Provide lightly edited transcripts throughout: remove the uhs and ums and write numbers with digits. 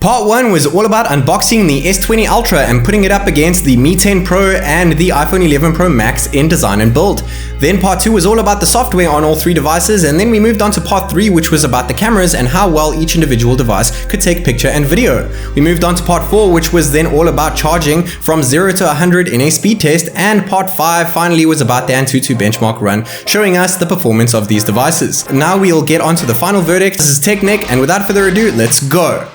Part 1 was all about unboxing the S20 Ultra and putting it up against the Mi 10 Pro and the iPhone 11 Pro Max in design and build. Then part 2 was all about the software on all three devices, and then we moved on to part 3, which was about the cameras and how well each individual device could take picture and video. We moved on to part 4, which was then all about charging from 0 to 100 in a speed test, and part 5 finally was about the Antutu benchmark run, showing us the performance of these devices. Now we'll get on to the final verdict. This is TechNick, and without further ado, let's go.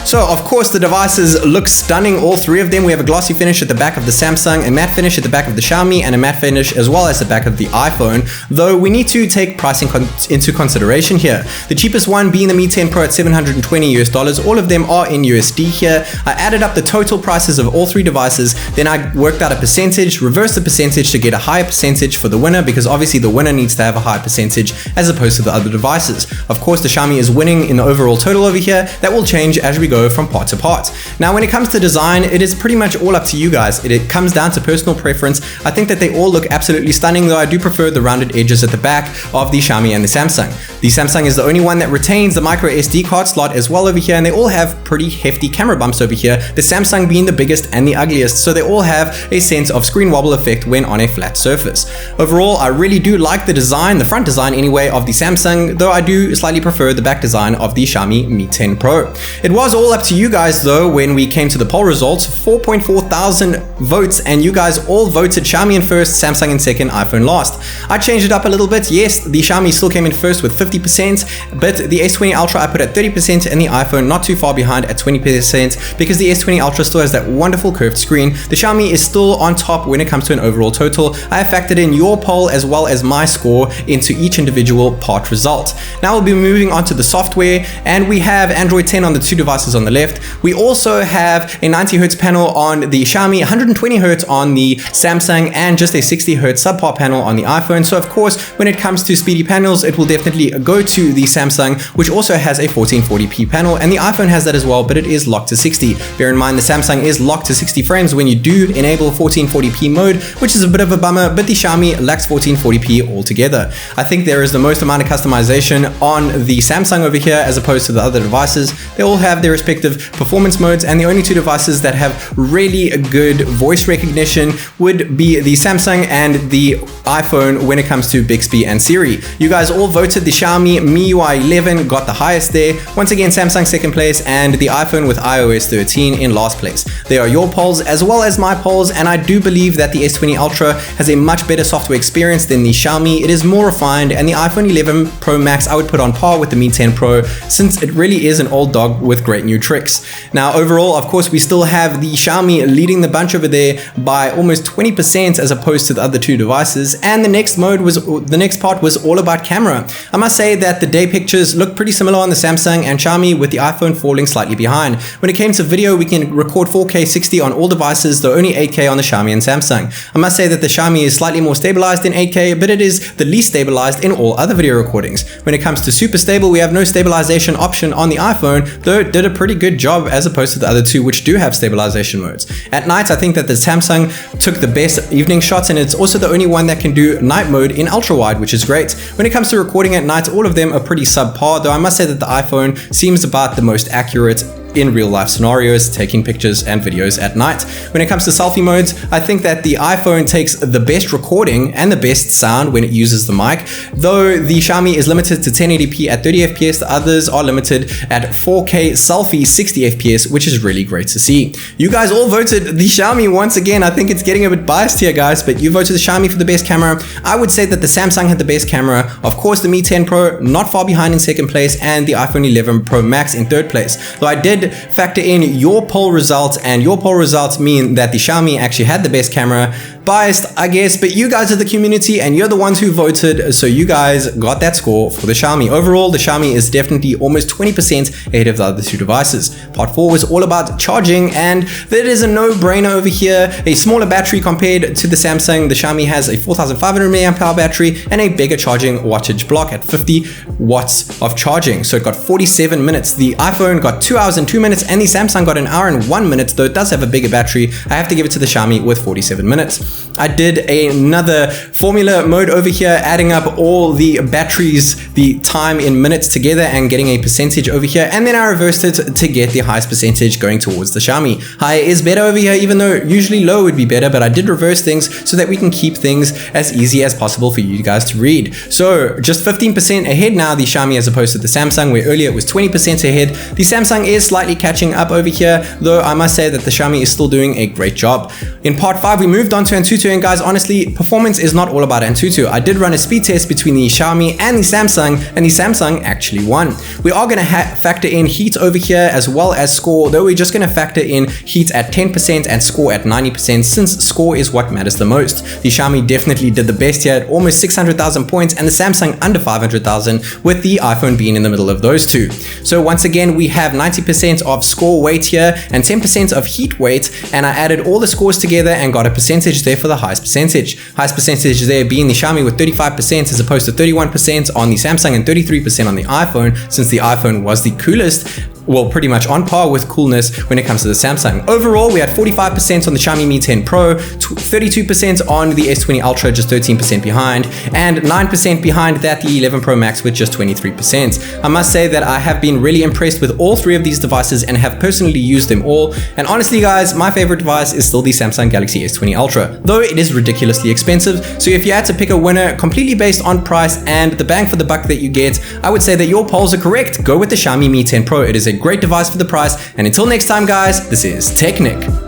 So of course the devices look stunning, all three of them. We have a glossy finish at the back of the Samsung, a matte finish at the back of the Xiaomi, and a matte finish as well as the back of the iPhone, though we need to take pricing into consideration here. The cheapest one being the Mi 10 Pro at $720 US. All of them are in USD here. I added up the total prices of all three devices, then I worked out a percentage, reversed the percentage to get a higher percentage for the winner, because obviously the winner needs to have a higher percentage as opposed to the other devices. Of course the Xiaomi is winning in the overall total over here. That will change as we go from part to part. Now when it comes to design, it is pretty much all up to you guys. It comes down to personal preference. I think that they all look absolutely stunning, though I do prefer the rounded edges at the back of the Xiaomi and the Samsung. The Samsung is the only one that retains the micro SD card slot as well over here, and they all have pretty hefty camera bumps over here, the Samsung being the biggest and the ugliest, so they all have a sense of screen wobble effect when on a flat surface. Overall, I really do like the design, the front design anyway, of the Samsung, though I do slightly prefer the back design of the Xiaomi Mi 10 Pro. It was all up to you guys though when we came to the poll results. 4.4 thousand votes, and you guys all voted Xiaomi in first, Samsung in second, iPhone last. I changed it up a little bit. Yes, the Xiaomi still came in first with 50%, but the S20 Ultra I put at 30% and the iPhone not too far behind at 20%, because the S20 Ultra still has that wonderful curved screen. The Xiaomi is still on top when it comes to an overall total. I have factored in your poll as well as my score into each individual part result. Now we'll be moving on to the software, and we have Android 10 on the two devices on the left. We also have a 90Hz panel on the Xiaomi, 120Hz on the Samsung, and just a 60Hz subpar panel on the iPhone. So of course, when it comes to speedy panels, it will definitely go to the Samsung, which also has a 1440p panel, and the iPhone has that as well, but it is locked to 60. Bear in mind the Samsung is locked to 60 frames when you do enable 1440p mode, which is a bit of a bummer, but the Xiaomi lacks 1440p altogether. I think there is the most amount of customization on the Samsung over here as opposed to the other devices. They all have their respective performance modes, and the only two devices that have really good voice recognition would be the Samsung and the iPhone when it comes to Bixby and Siri. You guys all voted the Xiaomi MIUI 11 got the highest there. Once again, Samsung second place, and the iPhone with iOS 13 in last place. They are your polls as well as my polls, and I do believe that the S20 Ultra has a much better software experience than the Xiaomi. It is more refined, and the iPhone 11 Pro Max I would put on par with the Mi 10 Pro, since it really is an old dog with great new tricks. Now overall, of course, we still have the Xiaomi leading the bunch over there by almost 20% as opposed to the other two devices, and the next part was all about camera. I must say that the day pictures look pretty similar on the Samsung and Xiaomi, with the iPhone falling slightly behind. When it came to video, we can record 4K 60 on all devices, though only 8K on the Xiaomi and Samsung. I must say that the Xiaomi is slightly more stabilized in 8K, but it is the least stabilized in all other video recordings. When it comes to super stable, we have no stabilization option on the iPhone, though it did a pretty good job as opposed to the other two, which do have stabilization modes. At night, I think that the Samsung took the best evening shots, and it's also the only one that can do night mode in ultra wide, which is great. When it comes to recording at night, all of them are pretty subpar, though I must say that the iPhone seems about the most accurate in real life scenarios, taking pictures and videos at night. When it comes to selfie modes, I think that the iPhone takes the best recording and the best sound when it uses the mic, though the Xiaomi is limited to 1080p at 30 FPS, the others are limited at 4K selfie 60 FPS, which is really great to see. You guys all voted the Xiaomi once again. I think it's getting a bit biased here, guys, but you voted the Xiaomi for the best camera. I would say that the Samsung had the best camera. Of course, the Mi 10 Pro not far behind in second place, and the iPhone 11 Pro Max in third place, though I did factor in your poll results, and your poll results mean that the Xiaomi actually had the best camera. Biased, I guess, but you guys are the community and you're the ones who voted, so you guys got that score for the Xiaomi. Overall, the Xiaomi is definitely almost 20% ahead of the other two devices. Part 4 was all about charging, and that is a no-brainer over here. A smaller battery compared to the Samsung. The Xiaomi has a 4500 mAh battery and a bigger charging wattage block at 50 watts of charging, so it got 47 minutes. The iPhone got 2 hours and 2 minutes, and the Samsung got an hour and 1 minute, though it does have a bigger battery. I have to give it to the Xiaomi with 47 minutes. I did another formula mode over here, adding up all the batteries, the time in minutes together and getting a percentage over here, and then I reversed it to get the highest percentage going towards the Xiaomi. High is better over here, even though usually low would be better, but I did reverse things so that we can keep things as easy as possible for you guys to read. So just 15% ahead now, the Xiaomi, as opposed to the Samsung, where earlier it was 20% ahead. The Samsung is slightly catching up over here, though I must say that the Xiaomi is still doing a great job. In part 5, we moved on to Antutu, and guys, honestly, performance is not all about Antutu. I did run a speed test between the Xiaomi and the Samsung, and the Samsung actually won. We are going to factor in heat over here as well as score, though we're just going to factor in heat at 10% and score at 90%, since score is what matters the most. The Xiaomi definitely did the best here at almost 600,000 points, and the Samsung under 500,000, with the iPhone being in the middle of those two. So once again, we have 90% of score weight here and 10% of heat weight, and I added all the scores together and got a percentage there for the highest percentage. Highest percentage there being the Xiaomi with 35% as opposed to 31% on the Samsung and 33% on the iPhone, since the iPhone was the coolest. Well, pretty much on par with coolness when it comes to the Samsung. Overall, we had 45% on the Xiaomi Mi 10 Pro, 32% on the S20 Ultra, just 13% behind, and 9% behind that, the 11 Pro Max with just 23%. I must say that I have been really impressed with all three of these devices and have personally used them all. And honestly, guys, my favorite device is still the Samsung Galaxy S20 Ultra, though it is ridiculously expensive. So if you had to pick a winner completely based on price and the bang for the buck that you get, I would say that your polls are correct. Go with the Xiaomi Mi 10 Pro. It is a great device for the price. And until next time, guys, this is TechNick.